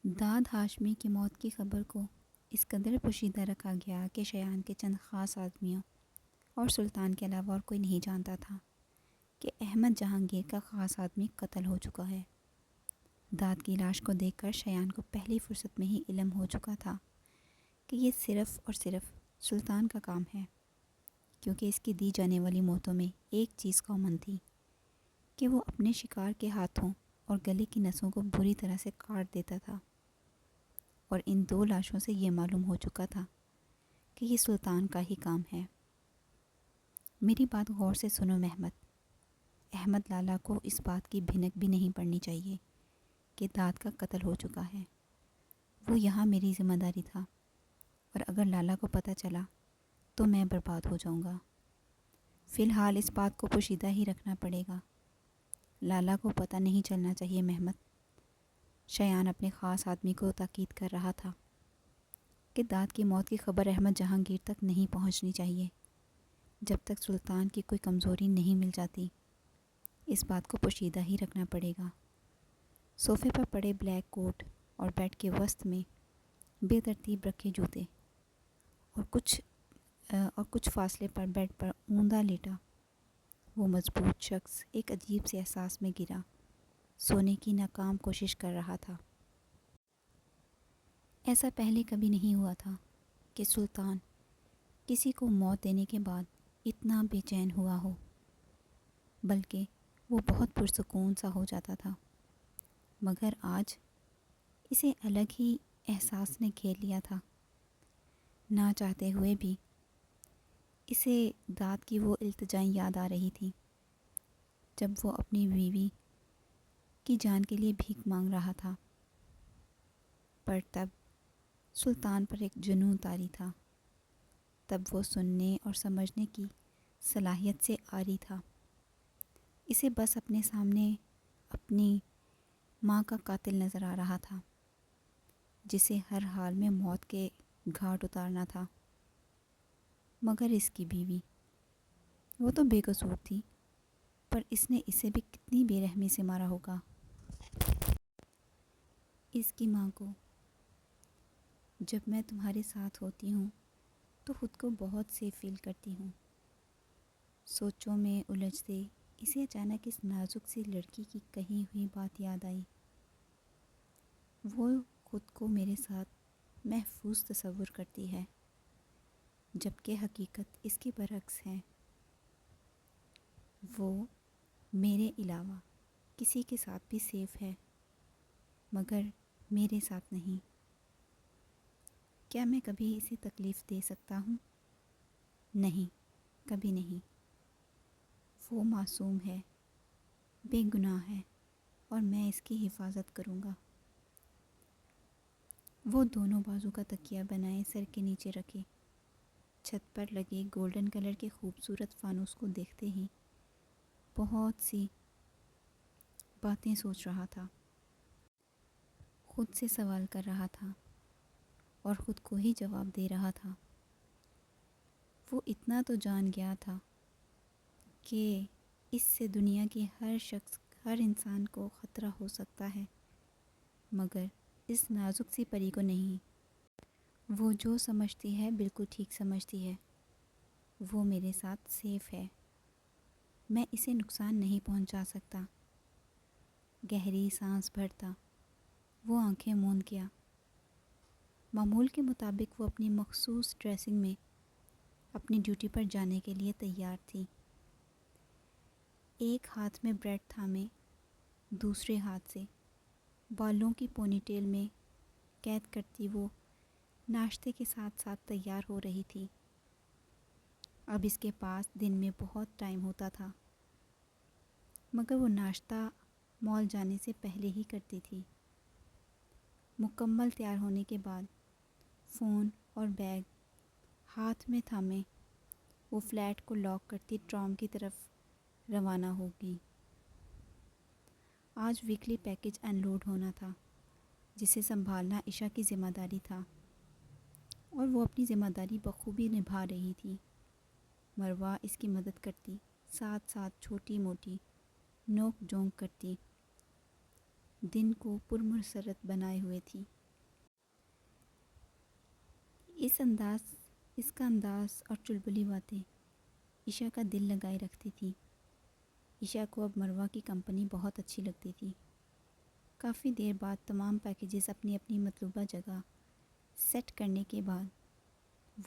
داد ہاشمی کی موت کی خبر کو اس قدر پوشیدہ رکھا گیا کہ شایان کے چند خاص آدمیوں اور سلطان کے علاوہ اور کوئی نہیں جانتا تھا کہ احمد جہانگیر کا خاص آدمی قتل ہو چکا ہے۔ داد کی لاش کو دیکھ کر شایان کو پہلی فرصت میں ہی علم ہو چکا تھا کہ یہ صرف اور صرف سلطان کا کام ہے، کیونکہ اس کی دی جانے والی موتوں میں ایک چیز کامن تھی کہ وہ اپنے شکار کے ہاتھوں اور گلے کی نسوں کو بری طرح سے کاٹ دیتا تھا، اور ان دو لاشوں سے یہ معلوم ہو چکا تھا کہ یہ سلطان کا ہی کام ہے۔ میری بات غور سے سنو محمد۔ احمد لالا کو اس بات کی بھنک بھی نہیں پڑنی چاہیے کہ داد کا قتل ہو چکا ہے۔ وہ یہاں میری ذمہ داری تھا، اور اگر لالا کو پتہ چلا تو میں برباد ہو جاؤں گا۔ فی الحال اس بات کو پوشیدہ ہی رکھنا پڑے گا۔ لالا کو پتہ نہیں چلنا چاہیے محمد۔ شایان اپنے خاص آدمی کو تاکید کر رہا تھا کہ داد کی موت کی خبر احمد جہانگیر تک نہیں پہنچنی چاہیے جب تک سلطان کی کوئی کمزوری نہیں مل جاتی۔ اس بات کو پوشیدہ ہی رکھنا پڑے گا۔ صوفے پر پڑے بلیک کوٹ اور بیڈ کے وسط میں بے ترتیب رکھے جوتے اور کچھ فاصلے پر بیڈ پر اوندا لیٹا وہ مضبوط شخص ایک عجیب سے احساس میں گرا، سونے کی ناکام کوشش کر رہا تھا۔ ایسا پہلے کبھی نہیں ہوا تھا کہ سلطان کسی کو موت دینے کے بعد اتنا بے چین ہوا ہو، بلکہ وہ بہت پرسکون سا ہو جاتا تھا، مگر آج اسے الگ ہی احساس نے گھیر لیا تھا۔ نہ چاہتے ہوئے بھی اسے داد کی وہ التجائیں یاد آ رہی تھیں جب وہ اپنی بیوی کی جان کے لیے بھیک مانگ رہا تھا، پر تب سلطان پر ایک جنون طاری تھا۔ تب وہ سننے اور سمجھنے کی صلاحیت سے عاری تھا۔ اسے بس اپنے سامنے اپنی ماں کا قاتل نظر آ رہا تھا، جسے ہر حال میں موت کے گھاٹ اتارنا تھا۔ مگر اس کی بیوی، وہ تو بے قصور تھی، پر اس نے اسے بھی کتنی بے رحمی سے مارا ہوگا۔ اس کی ماں کو، جب میں تمہارے ساتھ ہوتی ہوں تو خود کو بہت سیف فیل کرتی ہوں۔ سوچوں میں الجھتے اسے اچانک اس نازک سی لڑکی کی کہی ہوئی بات یاد آئی۔ وہ خود کو میرے ساتھ محفوظ تصور کرتی ہے، جبکہ حقیقت اس کے برعکس ہے۔ وہ میرے علاوہ کسی کے ساتھ بھی سیف ہے، مگر میرے ساتھ نہیں۔ کیا میں کبھی اسے تکلیف دے سکتا ہوں؟ نہیں، کبھی نہیں۔ وہ معصوم ہے، بے گناہ ہے، اور میں اس کی حفاظت کروں گا۔ وہ دونوں بازو کا تکیہ بنائے سر کے نیچے رکھے، چھت پر لگے گولڈن کلر کے خوبصورت فانوس کو دیکھتے ہی بہت سی باتیں سوچ رہا تھا، خود سے سوال کر رہا تھا اور خود کو ہی جواب دے رہا تھا۔ وہ اتنا تو جان گیا تھا کہ اس سے دنیا کے ہر شخص، ہر انسان کو خطرہ ہو سکتا ہے، مگر اس نازک سی پری کو نہیں۔ وہ جو سمجھتی ہے بالکل ٹھیک سمجھتی ہے۔ وہ میرے ساتھ سیف ہے، میں اسے نقصان نہیں پہنچا سکتا۔ گہری سانس بھرتا وہ آنکھیں موند گیا۔ معمول کے مطابق وہ اپنی مخصوص ڈریسنگ میں اپنی ڈیوٹی پر جانے کے لیے تیار تھی۔ ایک ہاتھ میں بریڈ تھامے، دوسرے ہاتھ سے بالوں کی پونی ٹیل میں قید کرتی وہ ناشتے کے ساتھ ساتھ تیار ہو رہی تھی۔ اب اس کے پاس دن میں بہت ٹائم ہوتا تھا، مگر وہ ناشتہ مال جانے سے پہلے ہی کرتی تھی۔ مکمل تیار ہونے کے بعد فون اور بیگ ہاتھ میں تھامے وہ فلیٹ کو لاک کرتی ٹرام کی طرف روانہ ہوگی۔ آج ویکلی پیکج ان لوڈ ہونا تھا، جسے سنبھالنا عشا کی ذمہ داری تھا، اور وہ اپنی ذمہ داری بخوبی نبھا رہی تھی۔ مروہ اس کی مدد کرتی، ساتھ ساتھ چھوٹی موٹی نوک جھونک کرتی، دن کو پرمسرت بنائے ہوئے تھی۔ اس کا انداز اور چلبلی باتیں عشا کا دل لگائے رکھتی تھی۔ عشا کو اب مروہ کی کمپنی بہت اچھی لگتی تھی۔ کافی دیر بعد تمام پیکیجز اپنی اپنی مطلوبہ جگہ سیٹ کرنے کے بعد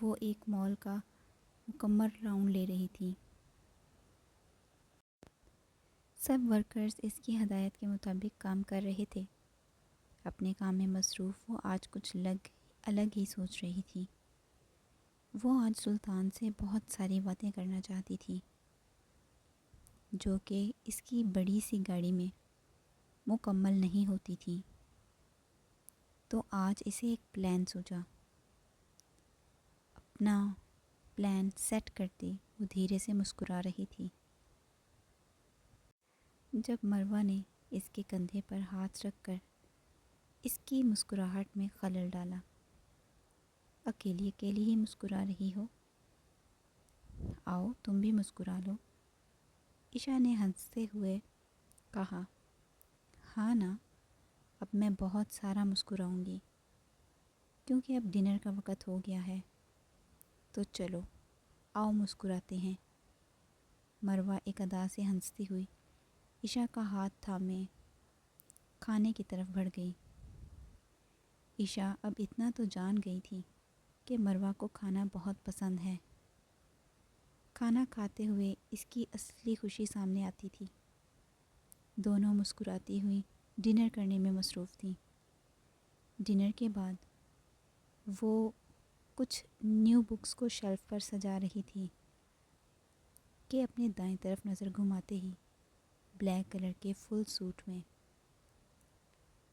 وہ ایک مال کا مکمل راؤنڈ لے رہی تھی۔ سب ورکرز اس کی ہدایت کے مطابق کام کر رہے تھے۔ اپنے کام میں مصروف وہ آج کچھ الگ ہی سوچ رہی تھی۔ وہ آج سلطان سے بہت ساری باتیں کرنا چاہتی تھی جو کہ اس کی بڑی سی گاڑی میں مکمل نہیں ہوتی تھی۔ تو آج اسے ایک پلان سوچا۔ اپنا پلان سیٹ کرتے وہ دھیرے سے مسکرا رہی تھی۔ جب مروہ نے اس کے کندھے پر ہاتھ رکھ کر اس کی مسکراہٹ میں خلل ڈالا۔ اکیلی اکیلی ہی مسکرا رہی ہو؟ آؤ تم بھی مسکرا لو، عشا نے ہنستے ہوئے کہا۔ ہاں نا، اب میں بہت سارا مسکراؤں گی کیونکہ اب ڈنر کا وقت ہو گیا ہے۔ تو چلو آؤ مسکراتے ہیں۔ مروہ ایک ادا سے ہنستی ہوئی عشا کا ہاتھ تھامے کھانے کی طرف بڑھ گئی۔ عشا اب اتنا تو جان گئی تھی کہ مروہ کو کھانا بہت پسند ہے۔ کھانا کھاتے ہوئے اس کی اصلی خوشی سامنے آتی تھی۔ دونوں مسکراتی ہوئی ڈنر کرنے میں مصروف تھیں۔ ڈنر کے بعد وہ کچھ نیو بکس کو شیلف پر سجا رہی تھی کہ اپنے دائیں طرف نظر گھماتے ہی بلیک کلر کے فل سوٹ میں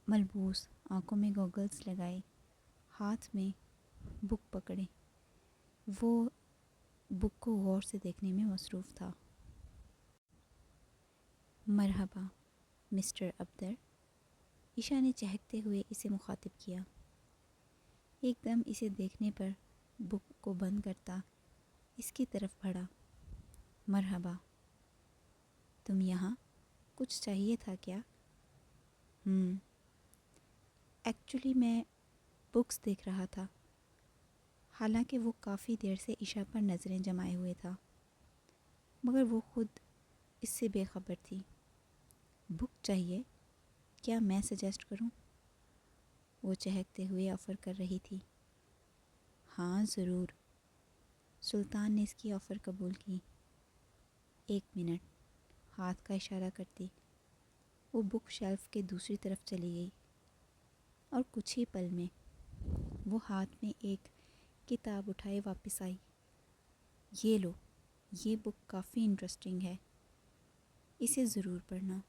ملبوس، آنکھوں میں گوگلز لگائے، ہاتھ میں بک پکڑے، وہ بک کو غور سے دیکھنے میں مصروف تھا۔ مرحبا مسٹر ابدر، عشا نے چہکتے ہوئے اسے مخاطب کیا۔ ایک دم اسے دیکھنے پر بک کو بند کرتا اس کی طرف بڑھا۔ مرحبا، تم یہاں کچھ چاہیے تھا کیا؟ ایکچولی میں بکس دیکھ رہا تھا، حالانکہ وہ کافی دیر سے عشا پر نظریں جمائے ہوئے تھا، مگر وہ خود اس سے بے خبر تھی۔ بک چاہیے؟ کیا میں سجیسٹ کروں؟ وہ چہکتے ہوئے آفر کر رہی تھی۔ ہاں ضرور، سلطان نے اس کی آفر قبول کی۔ ایک منٹ، ہاتھ کا اشارہ کرتی وہ بک شیلف کے دوسری طرف چلی گئی اور کچھ ہی پل میں وہ ہاتھ میں ایک کتاب اٹھائے واپس آئی۔ یہ لو، یہ بک کافی انٹرسٹنگ ہے، اسے ضرور پڑھنا۔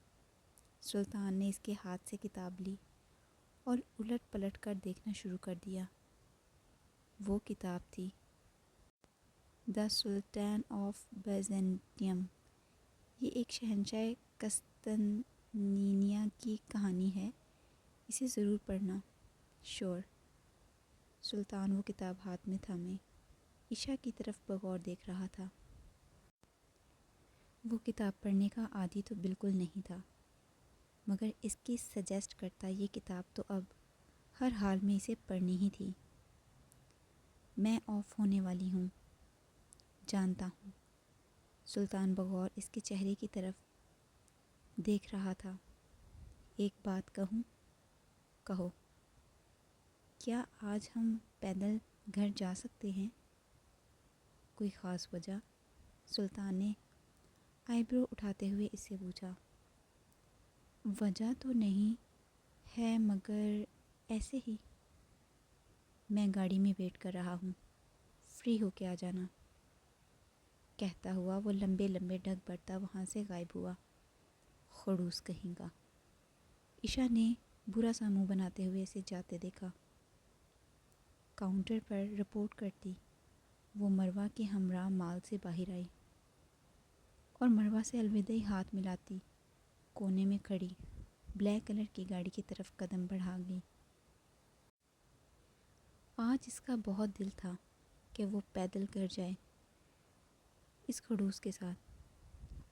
سلطان نے اس کے ہاتھ سے کتاب لی اور الٹ پلٹ کر دیکھنا شروع کر دیا۔ وہ کتاب تھی دی سلطان آف بیزنٹیم۔ یہ ایک شہنشاہ قسطنطنیہ کی کہانی ہے، اسے ضرور پڑھنا۔ شور۔ سلطان وہ کتاب ہاتھ میں تھامے عشا کی طرف بغور دیکھ رہا تھا۔ وہ کتاب پڑھنے کا عادی تو بالکل نہیں تھا، مگر اس کی سجیسٹ کرتا یہ کتاب تو اب ہر حال میں اسے پڑھنی ہی تھی۔ میں آف ہونے والی ہوں، جانتا ہوں۔ سلطان بغور اس کے چہرے کی طرف دیکھ رہا تھا۔ ایک بات کہوں؟ کہو۔ کیا آج ہم پیدل گھر جا سکتے ہیں؟ کوئی خاص وجہ؟ سلطان نے آئی برو اٹھاتے ہوئے اس سے پوچھا۔ وجہ تو نہیں ہے مگر ایسے ہی۔ میں گاڑی میں ویٹ کر رہا ہوں، فری ہو کے آ جانا۔ کہتا ہوا وہ لمبے لمبے ڈگ برتا وہاں سے غائب ہوا۔ خڑوس کہیں گا، عشا نے برا سا منہ بناتے ہوئے اسے جاتے دیکھا۔ کاؤنٹر پر رپورٹ کرتی وہ مروہ کے ہمراہ مال سے باہر آئی اور مروہ سے الوداعی ہاتھ ملاتی کونے میں کھڑی بلیک کلر کی گاڑی کی طرف قدم بڑھا گئی۔ آج اس کا بہت دل تھا کہ وہ پیدل گھر جائے اس خڑوس کے ساتھ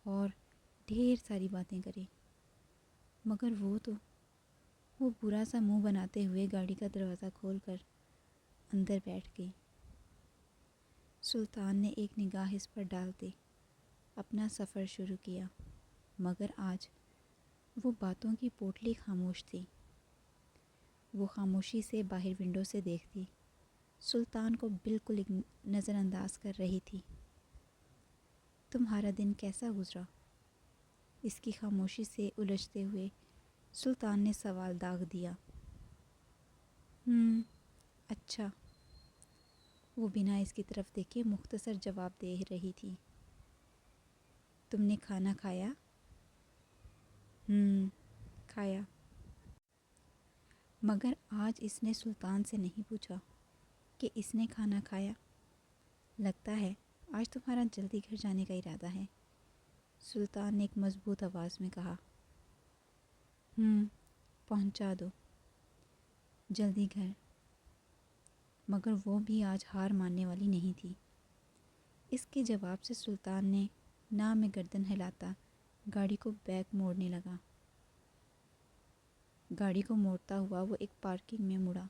اور ڈھیر ساری باتیں کرے، مگر وہ برا سا منہ بناتے ہوئے گاڑی کا دروازہ کھول کر اندر بیٹھ گئی۔ سلطان نے ایک نگاہ اس پر ڈالتے اپنا سفر شروع کیا، مگر آج وہ باتوں کی پوٹلی خاموش تھی۔ وہ خاموشی سے باہر ونڈو سے دیکھتی، سلطان کو بالکل نظر انداز کر رہی تھی۔ تمہارا دن کیسا گزرا؟ اس کی خاموشی سے الجھتے ہوئے سلطان نے سوال داغ دیا۔ اچھا۔ وہ بنا اس کی طرف دیکھے مختصر جواب دے رہی تھی۔ تم نے کھانا کھایا؟ کھایا۔ مگر آج اس نے سلطان سے نہیں پوچھا کہ اس نے کھانا کھایا۔ لگتا ہے آج تمہارا جلدی گھر جانے کا ارادہ ہے، سلطان نے ایک مضبوط آواز میں کہا۔ پہنچا دو جلدی گھر۔ مگر وہ بھی آج ہار ماننے والی نہیں تھی۔ اس کے جواب سے سلطان نے نہ میں گردن ہلاتا گاڑی کو بیک موڑنے لگا۔ گاڑی کو موڑتا ہوا وہ ایک پارکنگ میں مڑا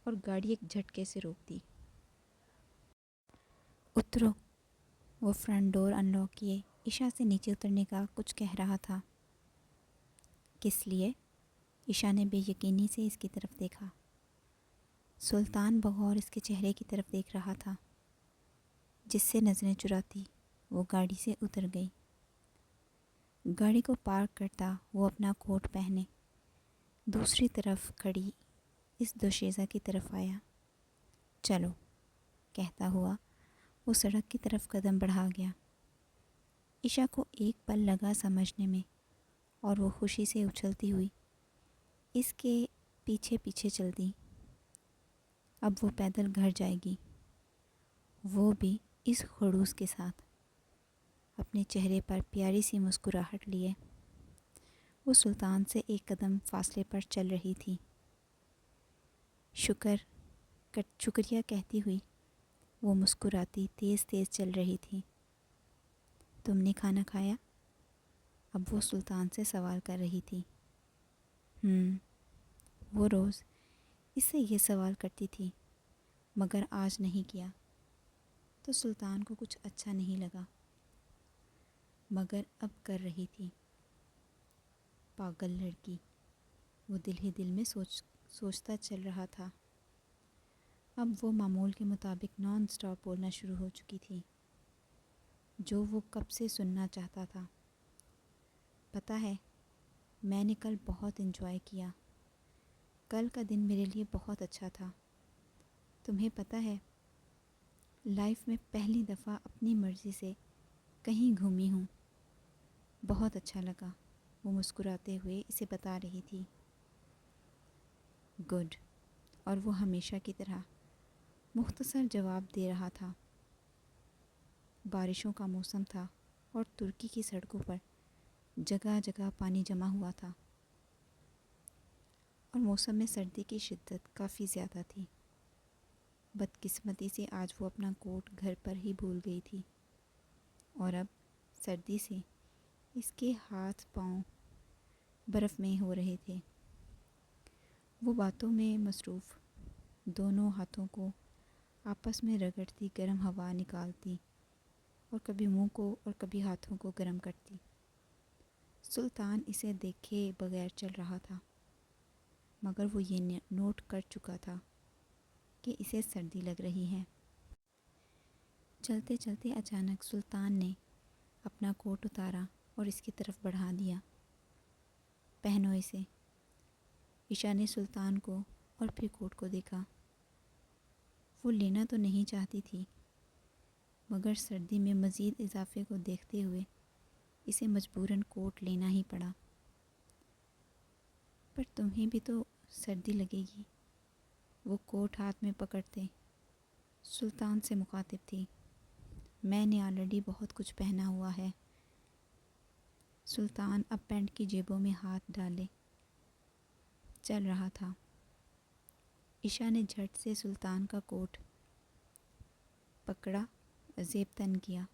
اور گاڑی ایک جھٹکے سے روک دی۔ اترو۔ وہ فرنٹ ڈور ان لاک کیے عشا سے نیچے اترنے کا کچھ کہہ رہا تھا۔ کس لیے؟ عشا نے بے یقینی سے اس کی طرف دیکھا۔ سلطان بغور اس کے چہرے کی طرف دیکھ رہا تھا، جس سے نظریں چراتی وہ گاڑی سے اتر گئی۔ گاڑی کو پارک کرتا وہ اپنا کوٹ پہنے دوسری طرف کھڑی اس دوشیزہ کی طرف آیا۔ چلو، کہتا ہوا وہ سڑک کی طرف قدم بڑھا گیا۔ عشا کو ایک پل لگا سمجھنے میں اور وہ خوشی سے اچھلتی ہوئی اس کے پیچھے پیچھے چلتی۔ اب وہ پیدل گھر جائے گی، وہ بھی اس خڑوس کے ساتھ۔ اپنے چہرے پر پیاری سی مسکراہٹ لیے وہ سلطان سے ایک قدم فاصلے پر چل رہی تھی۔ شکریہ کہتی ہوئی وہ مسکراتی تیز تیز چل رہی تھی۔ تم نے کھانا کھایا؟ اب وہ سلطان سے سوال کر رہی تھی۔ وہ روز اس سے یہ سوال کرتی تھی، مگر آج نہیں کیا تو سلطان کو کچھ اچھا نہیں لگا، مگر اب کر رہی تھی۔ پاگل لڑکی، وہ دل ہی دل میں سوچتا چل رہا تھا۔ اب وہ معمول کے مطابق نان سٹاپ بولنا شروع ہو چکی تھی، جو وہ کب سے سننا چاہتا تھا۔ پتہ ہے، میں نے کل بہت انجوائے کیا۔ کل کا دن میرے لیے بہت اچھا تھا۔ تمہیں پتہ ہے، لائف میں پہلی دفعہ اپنی مرضی سے کہیں گھومی ہوں۔ بہت اچھا لگا، وہ مسکراتے ہوئے اسے بتا رہی تھی۔ گڈ۔ اور وہ ہمیشہ کی طرح مختصر جواب دے رہا تھا۔ بارشوں کا موسم تھا اور ترکی کی سڑکوں پر جگہ جگہ پانی جمع ہوا تھا اور موسم میں سردی کی شدت کافی زیادہ تھی۔ بدقسمتی سے آج وہ اپنا کوٹ گھر پر ہی بھول گئی تھی اور اب سردی سے اس کے ہاتھ پاؤں برف میں ہو رہے تھے۔ وہ باتوں میں مصروف دونوں ہاتھوں کو آپس میں رگڑتی گرم ہوا نکالتی اور کبھی منہ کو اور کبھی ہاتھوں کو گرم کرتی۔ سلطان اسے دیکھے بغیر چل رہا تھا، مگر وہ یہ نوٹ کر چکا تھا کہ اسے سردی لگ رہی ہے۔ چلتے چلتے اچانک سلطان نے اپنا کوٹ اتارا اور اس کی طرف بڑھا دیا۔ پہنو اسے۔ عشا نے سلطان کو اور پھر کوٹ کو دیکھا۔ وہ لینا تو نہیں چاہتی تھی، مگر سردی میں مزید اضافے کو دیکھتے ہوئے اسے مجبوراً کوٹ لینا ہی پڑا۔ پر تمہیں بھی تو سردی لگے گی، وہ کوٹ ہاتھ میں پکڑتے سلطان سے مخاطب تھی۔ میں نے آلریڈی بہت کچھ پہنا ہوا ہے۔ سلطان اب پینٹ کی جیبوں میں ہاتھ ڈالے چل رہا تھا۔ عشا نے جھٹ سے سلطان کا کوٹ پکڑا، زیب تن کیا۔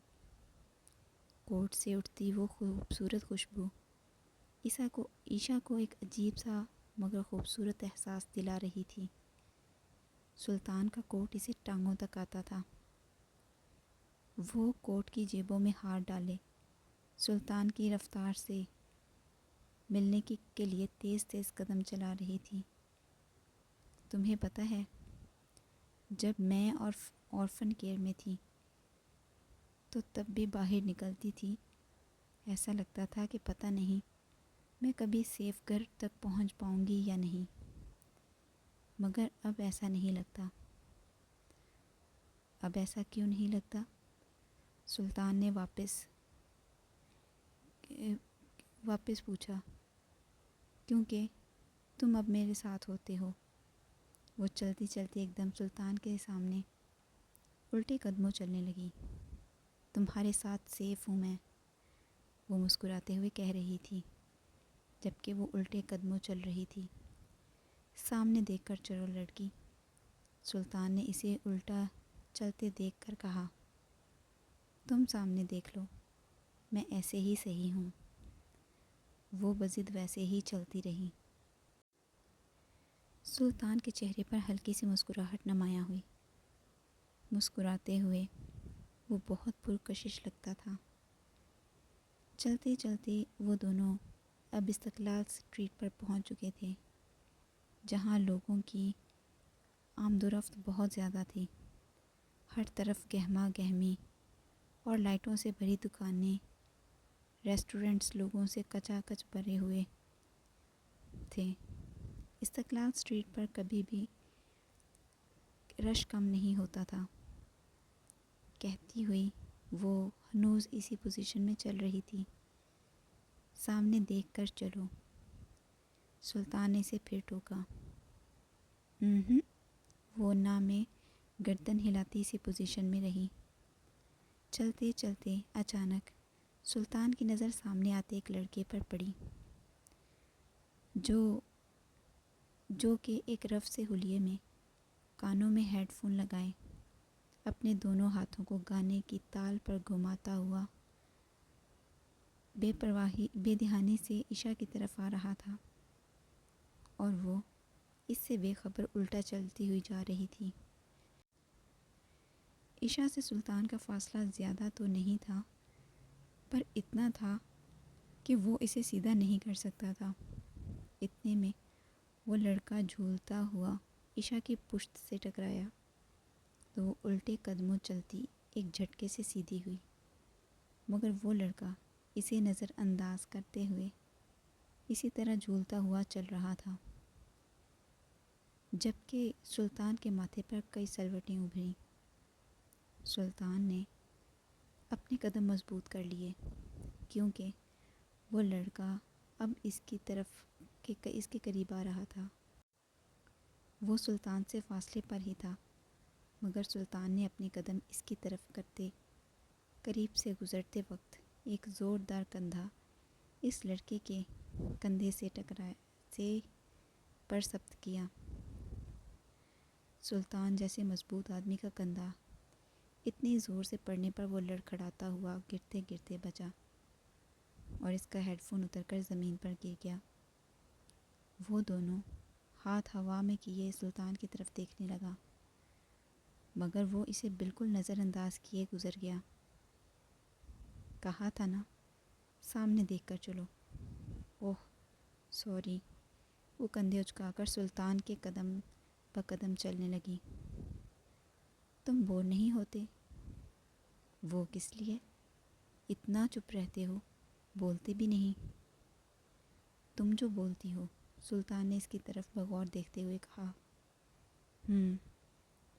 کوٹ سے اٹھتی وہ خوبصورت خوشبو عشا کو ایک عجیب سا مگر خوبصورت احساس دلا رہی تھی۔ سلطان کا کوٹ اسے ٹانگوں تک آتا تھا وہ کوٹ کی جیبوں میں ہاتھ ڈالے سلطان کی رفتار سے ملنے کے لیے تیز تیز قدم چلا رہی تھی۔ تمہیں پتہ ہے، جب میں اور آرفن کیئر میں تھی تو تب بھی باہر نکلتی تھی ایسا لگتا تھا کہ پتہ نہیں میں کبھی سیف گھر تک پہنچ پاؤں گی یا نہیں، مگر اب ایسا نہیں لگتا۔ اب ایسا کیوں نہیں لگتا؟ سلطان نے واپس پوچھا۔ کیونکہ تم اب میرے ساتھ ہوتے ہو۔ وہ چلتی چلتی ایک دم سلطان کے سامنے الٹے قدموں چلنے لگی۔ تمہارے ساتھ سیف ہوں میں، وہ مسکراتے ہوئے کہہ رہی تھی، جبکہ وہ الٹے قدموں چل رہی تھی۔ سامنے دیکھ کر چلو لڑکی، سلطان نے اسے الٹا چلتے دیکھ کر کہا۔ تم سامنے دیکھ لو، میں ایسے ہی صحیح ہوں۔ وہ بضد ویسے ہی چلتی رہی۔ سلطان کے چہرے پر ہلکی سی مسکراہٹ نمایاں ہوئی۔ مسکراتے ہوئے وہ بہت پرکشش لگتا تھا۔ چلتے چلتے وہ دونوں اب استقلال اسٹریٹ پر پہنچ چکے تھے، جہاں لوگوں کی آمد و رفت بہت زیادہ تھی۔ ہر طرف گہما گہمی اور لائٹوں سے بھری دکانیں، ریسٹورنٹس لوگوں سے کچا کچ بھرے ہوئے تھے۔ استقلال اسٹریٹ پر کبھی بھی رش کم نہیں ہوتا تھا۔ کہتی ہوئی وہ ہنوز اسی پوزیشن میں چل رہی تھی۔ سامنے دیکھ کر چلو، سلطان نے اسے پھر ٹوکا۔ وہ نہ میں گردن ہلاتی اسی پوزیشن میں رہی۔ چلتے چلتے اچانک سلطان کی نظر سامنے آتے ایک لڑکے پر پڑی، جو کہ ایک رف سے حلیے میں کانوں میں ہیڈ فون لگائے اپنے دونوں ہاتھوں کو گانے کی تال پر گھماتا ہوا بے دھیانی سے عشا کی طرف آ رہا تھا، اور وہ اس سے بے خبر الٹا چلتی ہوئی جا رہی تھی۔ عشا سے سلطان کا فاصلہ زیادہ تو نہیں تھا، پر اتنا تھا کہ وہ اسے سیدھا نہیں کر سکتا تھا۔ اتنے میں وہ لڑکا جھولتا ہوا عشا کی پشت سے ٹکرایا تو وہ الٹے قدموں چلتی ایک جھٹکے سے سیدھی ہوئی، مگر وہ لڑکا اسے نظر انداز کرتے ہوئے اسی طرح جھولتا ہوا چل رہا تھا، جبکہ سلطان کے ماتھے پر کئی سلوٹیں ابھریں۔ سلطان نے اپنے قدم مضبوط کر لیے، کیونکہ وہ لڑکا اب اس کے قریب آ رہا تھا۔ وہ سلطان سے فاصلے پر ہی تھا، مگر سلطان نے اپنے قدم اس کی طرف کرتے قریب سے گزرتے وقت ایک زوردار کندھا اس لڑکے کے کندھے سے پر ثبت کیا۔ سلطان جیسے مضبوط آدمی کا کندھا اتنی زور سے پڑنے پر وہ لڑکھڑاتا ہوا گرتے گرتے بچا، اور اس کا ہیڈ فون اتر کر زمین پر گر گیا۔ وہ دونوں ہاتھ ہوا میں کیے سلطان کی طرف دیکھنے لگا، مگر وہ اسے بالکل نظر انداز کیے گزر گیا۔ کہا تھا نا، سامنے دیکھ کر چلو۔ اوہ سوری، وہ کندھے اچکا کر سلطان کے قدم بقدم چلنے لگی۔ تم بور نہیں ہوتے؟ وہ کس لیے؟ اتنا چپ رہتے ہو، بولتے بھی نہیں۔ تم جو بولتی ہو، سلطان نے اس کی طرف بغور دیکھتے ہوئے کہا۔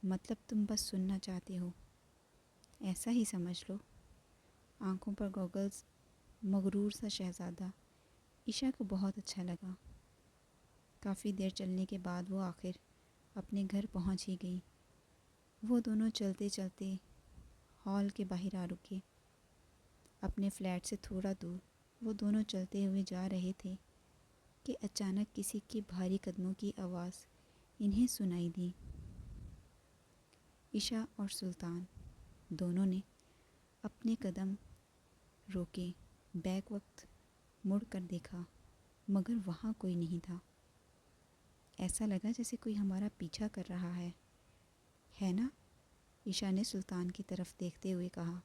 مطلب تم بس سننا چاہتے ہو، ایسا ہی سمجھ لو۔ آنکھوں پر گوگلز، مغرور سا شہزادہ عشا کو بہت اچھا لگا۔ کافی دیر چلنے کے بعد وہ آخر اپنے گھر پہنچ ہی گئی۔ وہ دونوں چلتے چلتے ہال کے باہر آ رکے۔ اپنے فلیٹ سے تھوڑا دور وہ دونوں چلتے ہوئے جا رہے تھے کہ اچانک کسی کے بھاری قدموں کی آواز انہیں سنائی دی۔ عشا اور سلطان دونوں نے اپنے قدم روکے، بیک وقت مڑ کر دیکھا، مگر وہاں کوئی نہیں تھا۔ ایسا لگا جیسے کوئی ہمارا پیچھا کر رہا ہے نا؟ عشا نے سلطان کی طرف دیکھتے ہوئے کہا۔